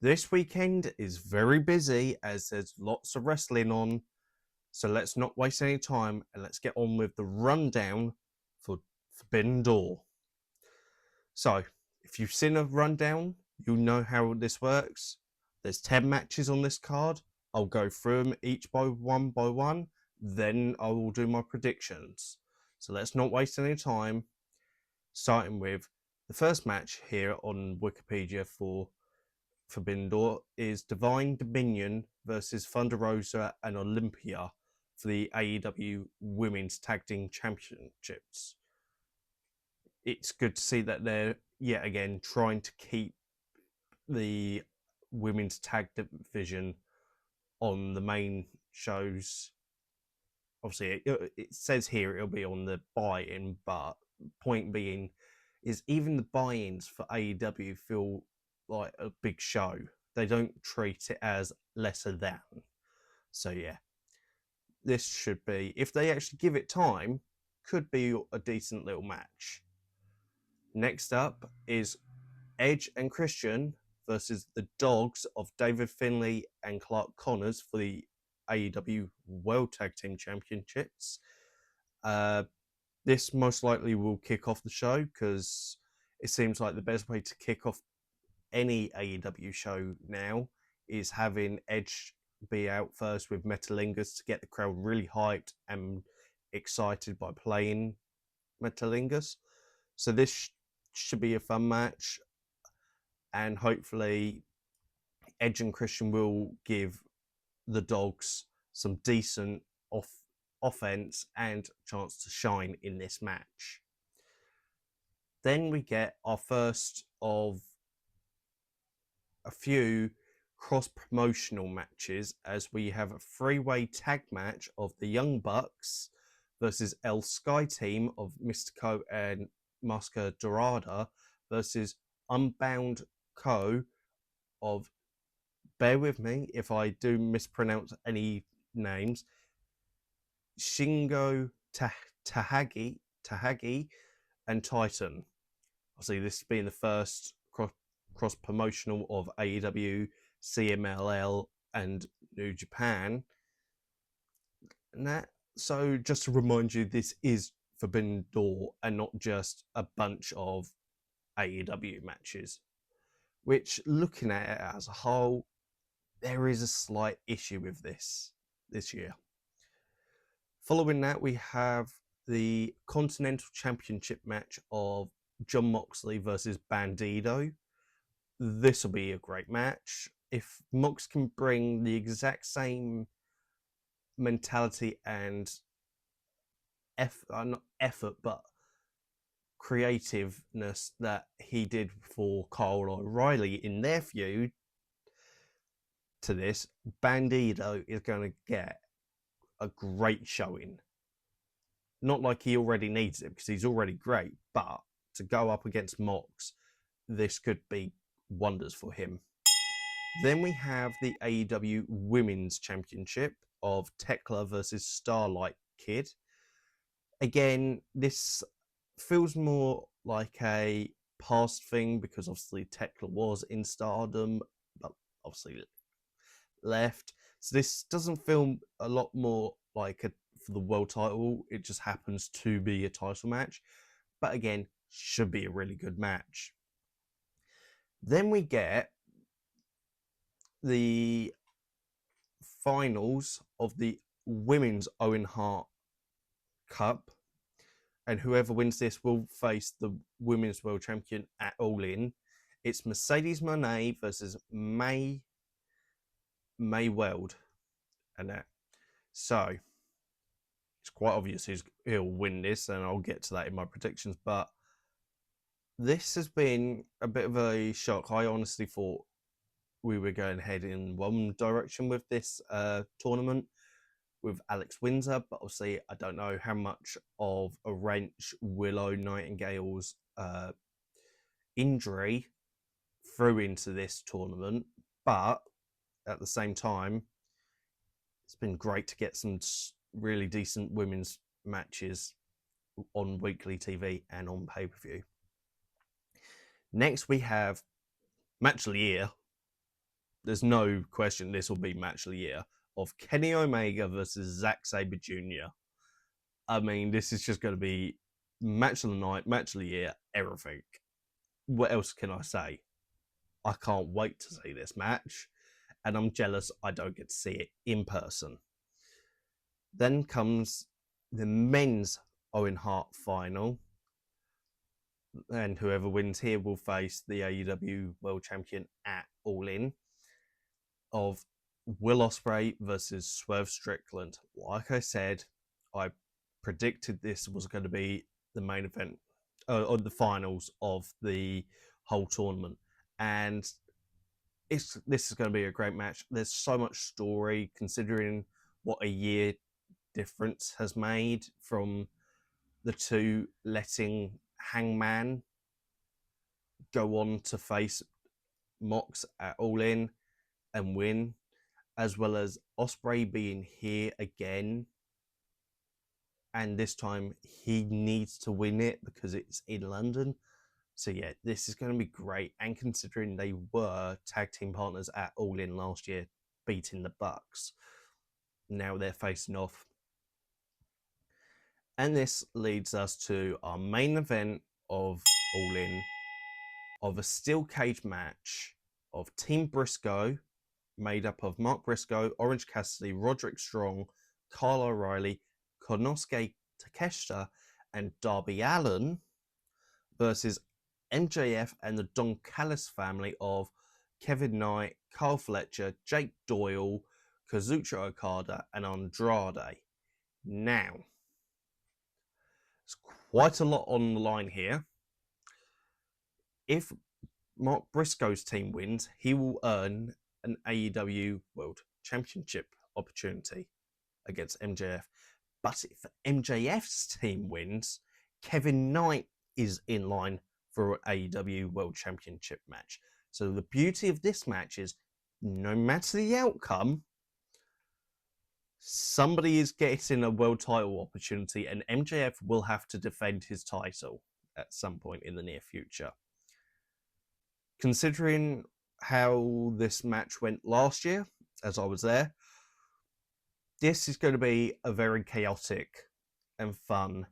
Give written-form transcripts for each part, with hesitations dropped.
This weekend is very busy as there's lots of wrestling on. So let's not waste any time and let's get on with the rundown for Forbidden Door. So, if you've seen a rundown, you'll know how this works. There's 10 matches on this card. I'll go through them each by one, then I will do my predictions. So let's not waste any time. Starting with the first match here on Wikipedia for Forbidden Door is Divine Dominion versus Thunder Rosa and Olympia for the AEW Women's Tag Team Championships. It's good to see that they're yet again trying to keep the women's tag division on the main shows. Obviously, it says here it'll be on the buy-in, but point being is even the buy-ins for AEW feel like a big show. They don't treat it as lesser than. So yeah, this should be, if they actually give it time, could be a decent little match. Next up is Edge and Christian versus the Dogs of David Finlay and Clark Connors for the AEW World Tag Team Championships. This most likely will kick off the show because it seems like the best way to kick off any AEW show now is having Edge be out first with Metalingus to get the crowd really hyped and excited by playing Metalingus. So this should be a fun match, and hopefully Edge and Christian will give the Dogs some decent offense and chance to shine in this match. Then we get our first of a few cross-promotional matches as we have a three-way tag match of the Young Bucks versus El Sky Team of Mystico and Masca Dorada versus Unbound Co. of, bear with me if I do mispronounce any names, Shingo Tahagi and Titan. Obviously, this being the first cross-promotional of AEW, CMLL, and New Japan. So just to remind you, this is Forbidden Door and not just a bunch of AEW matches, which, looking at it as a whole, there is a slight issue with this year. Following that, we have the Continental Championship match of Jon Moxley versus Bandido. This will be a great match. If Mox can bring the exact same mentality and not effort, but creativeness that he did for Kyle O'Reilly in their feud to this, Bandido is going to get a great showing. Not like he already needs it because he's already great, but to go up against Mox, this could be wonders for him. Then we have the AEW Women's Championship of Tekla versus Starlight Kid. Again, this feels more like a past thing because obviously Tekla was in Stardom, but obviously left. So this doesn't feel a lot more like for the world title. It just happens to be a title match. But again, should be a really good match. Then we get the finals of the Women's Owen Hart Cup, and whoever wins this will face the Women's World Champion at All In. It's Mercedes Moné versus May Weld, and that. So it's quite obvious he'll win this, and I'll get to that in my predictions. But this has been a bit of a shock. I honestly thought we were going ahead in one direction with this tournament with Alex Windsor, but obviously I don't know how much of a wrench Willow Nightingale's injury threw into this tournament, but at the same time, it's been great to get some really decent women's matches on weekly TV and on pay-per-view. Next, we have match of the year, there's no question this will be match of the year of Kenny Omega versus Zack Sabre Jr. I mean, this is just going to be match of the night, match of the year, everything. What else can I say? I can't wait to see this match, and I'm jealous I don't get to see it in person. Then comes the men's Owen Hart final, and whoever wins here will face the AEW World Champion at All In of Will Ospreay versus Swerve Strickland. Like I said, I predicted this was going to be the main event or the finals of the whole tournament, and this is going to be a great match. There's so much story considering what a year difference has made from the two letting Hangman go on to face Mox at All In and win, as well as Ospreay being here again, and this time he needs to win it because it's in London. So yeah, this is going to be great, and considering they were tag team partners at All In last year, beating the Bucks, now they're facing off. And this leads us to our main event of All In, of a steel cage match of Team Briscoe, made up of Mark Briscoe, Orange Cassidy, Roderick Strong, Kyle O'Reilly, Konosuke Takeshita, and Darby Allin, versus MJF and the Don Callis family of Kevin Knight, Carl Fletcher, Jake Doyle, Kazuchika Okada, and Andrade. Now, there's quite a lot on the line here. If Mark Briscoe's team wins, he will earn an AEW World Championship opportunity against MJF. But if MJF's team wins, Kevin Knight is in line for an AEW World Championship match. So the beauty of this match is, no matter the outcome, somebody is getting a world title opportunity, and MJF will have to defend his title at some point in the near future. Considering how this match went last year, as I was there, this is going to be a very chaotic and fun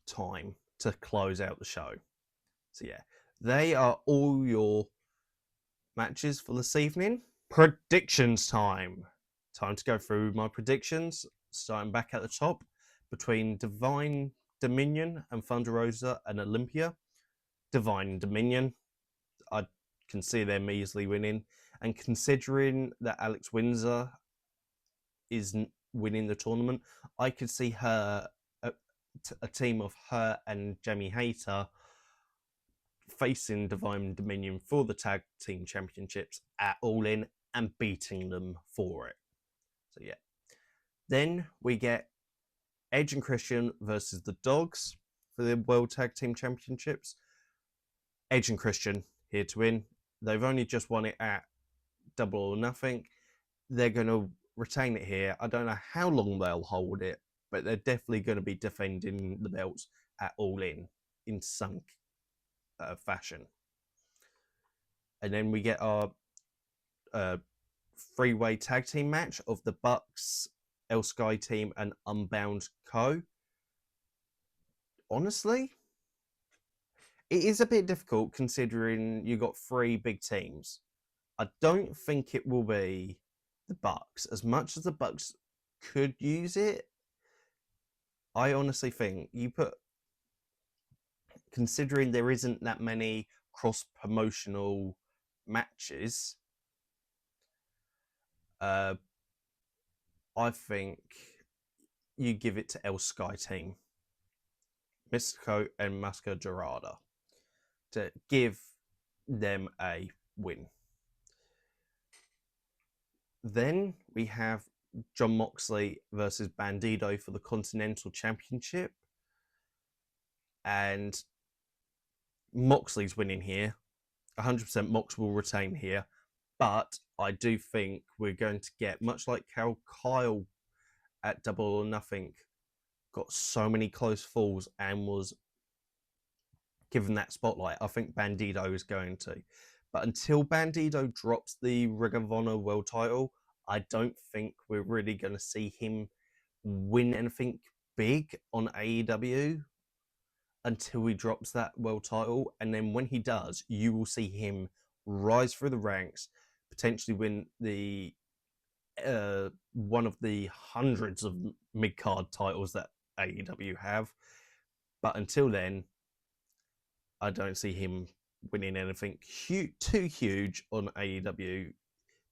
time to close out the show. So yeah, they are all your matches for this evening. Predictions time. Time to go through my predictions, starting back at the top, between Divine Dominion and Thunder Rosa and Olympia. Divine Dominion, I can see them easily winning, and considering that Alex Windsor is winning the tournament, I could see her a team of her and Jamie Hayter facing Divine Dominion for the tag team championships at All In and beating them for it. So yeah, then we get Edge and Christian versus the Dogs for the World Tag Team Championships. Edge and Christian here to win. They've only just won it at Double or Nothing. They're going to retain it here. I don't know how long they'll hold it, but they're definitely going to be defending the belts at All In some fashion. And then we get our three-way tag team match of the Bucks, El Sky Team, and Unbound Co. Honestly, it is a bit difficult considering you got three big teams. I don't think it will be the Bucks. As much as the Bucks could use it, I honestly think you put, considering there isn't that many cross-promotional matches, I think you give it to El Sky Team, Mystico and Mascara to give them a win. Then we have Jon Moxley versus Bandido for the Continental Championship. And Moxley's winning here. 100% Mox will retain here. But I do think we're going to get, much like how Kyle at Double or Nothing got so many close falls and was given that spotlight, I think Bandido is going to. But until Bandito drops the Ring of Honor World title, I don't think we're really going to see him win anything big on AEW until he drops that world title. And then when he does, you will see him rise through the ranks, potentially win the one of the hundreds of mid-card titles that AEW have. But until then, I don't see him winning anything too huge on AEW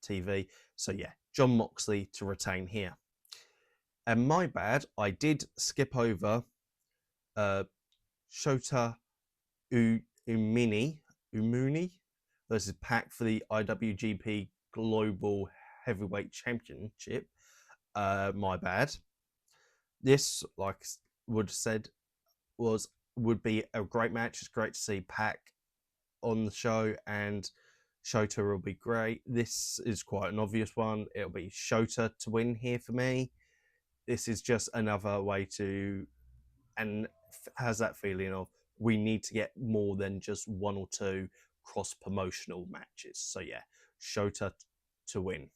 TV. So yeah, Jon Moxley to retain here. And my bad, I did skip over Shota Umuni versus Pac for the IWGP Global Heavyweight Championship. My bad. This, like Wood said, would be a great match. It's great to see Pac on the show, and Shota will be great. This is quite an obvious one. It'll be Shota to win here for me. This is just another way to, and has that feeling of we need to get more than just one or two cross-promotional matches. So yeah, Shota to win.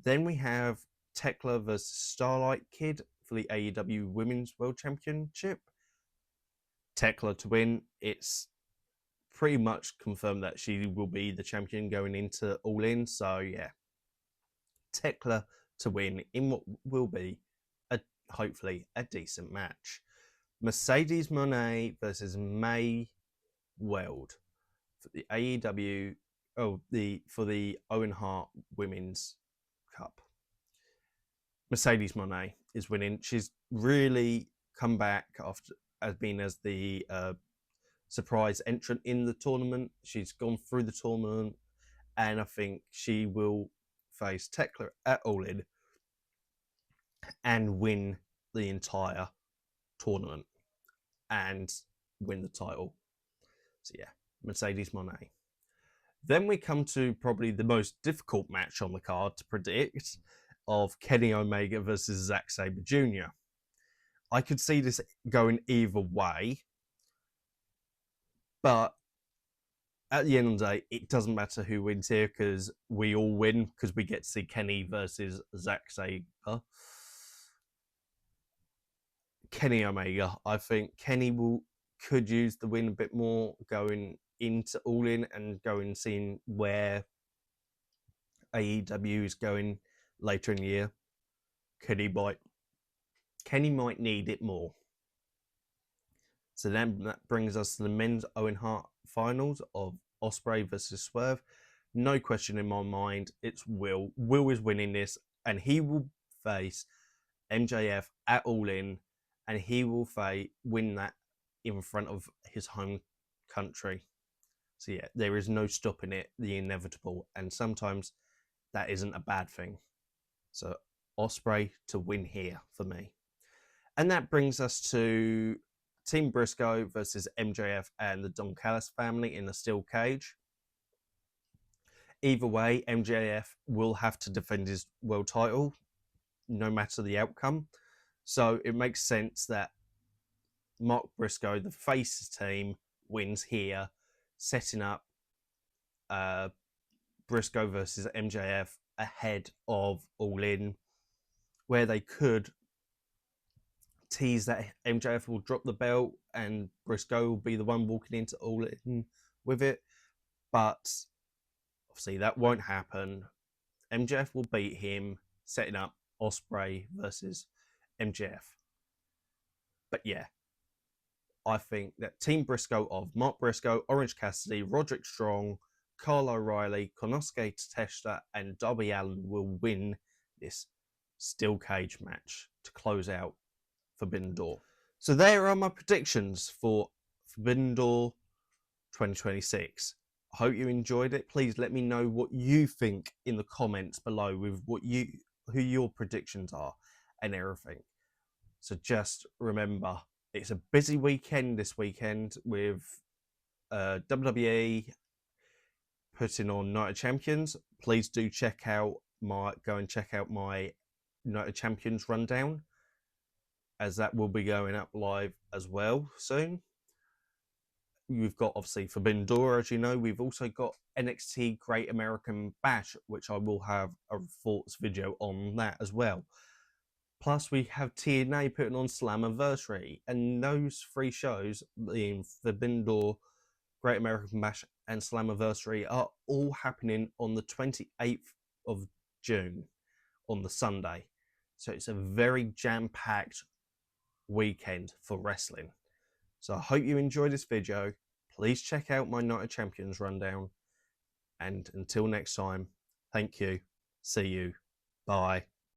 Then we have Tekla versus Starlight Kid for the AEW Women's World Championship. Tekla to win. It's pretty much confirmed that she will be the champion going into All In. So yeah, Tekla to win in what will be hopefully a decent match. Mercedes Moné versus May Weld for the AEW for the Owen Hart Women's Cup. Mercedes Moné is winning. She's really come back after being as the surprise entrant in the tournament. She's gone through the tournament, and I think she will face Tekla at All In and win the entire tournament and win the title. So yeah, Mercedes Moné. Then we come to probably the most difficult match on the card to predict, of Kenny Omega versus Zack Sabre Jr. I could see this going either way, but at the end of the day, it doesn't matter who wins here because we all win because we get to see Kenny versus Zack Sabre. Kenny Omega. I think Kenny could use the win a bit more going into All In and going seeing where AEW is going later in the year. Kenny might need it more. So then that brings us to the men's Owen Hart finals of Ospreay versus Swerve. No question in my mind, it's Will. Will is winning this, and he will face MJF at All In, and he will win that in front of his home country. So yeah, there is no stopping it, the inevitable, and sometimes that isn't a bad thing. So Ospreay to win here for me. And that brings us to Team Briscoe versus MJF and the Don Callis family in a steel cage. Either way, MJF will have to defend his world title, no matter the outcome. So it makes sense that Mark Briscoe, the face team, wins here, setting up Briscoe versus MJF ahead of All In, where they could tease that MJF will drop the belt and Briscoe will be the one walking into All In with it. But obviously that won't happen. MJF will beat him, setting up Ospreay versus MJF. But yeah, I think that Team Briscoe of Mark Briscoe, Orange Cassidy, Roderick Strong, Kyle O'Reilly, Konosuke Takeshita, and Darby Allin will win this steel cage match to close out Forbidden Door. So there are my predictions for Forbidden Door 2026. I hope you enjoyed it. Please let me know what you think in the comments below with who your predictions are and everything. So just remember, it's a busy weekend this weekend with WWE putting on Night of Champions. Please do go and check out my Night of Champions rundown, as that will be going up live as well soon. We've got obviously Forbidden Door, as you know. We've also got NXT Great American Bash, which I will have a thoughts video on that as well. Plus, we have TNA putting on Slammiversary, and those three shows, being Forbidden Door, Great American Bash, and Slammiversary, are all happening on the 28th of June, on the Sunday. So it's a very jam-packed weekend for wrestling. So I hope you enjoyed this video. Please check out my Night of Champions rundown. And until next time, thank you. See you. Bye.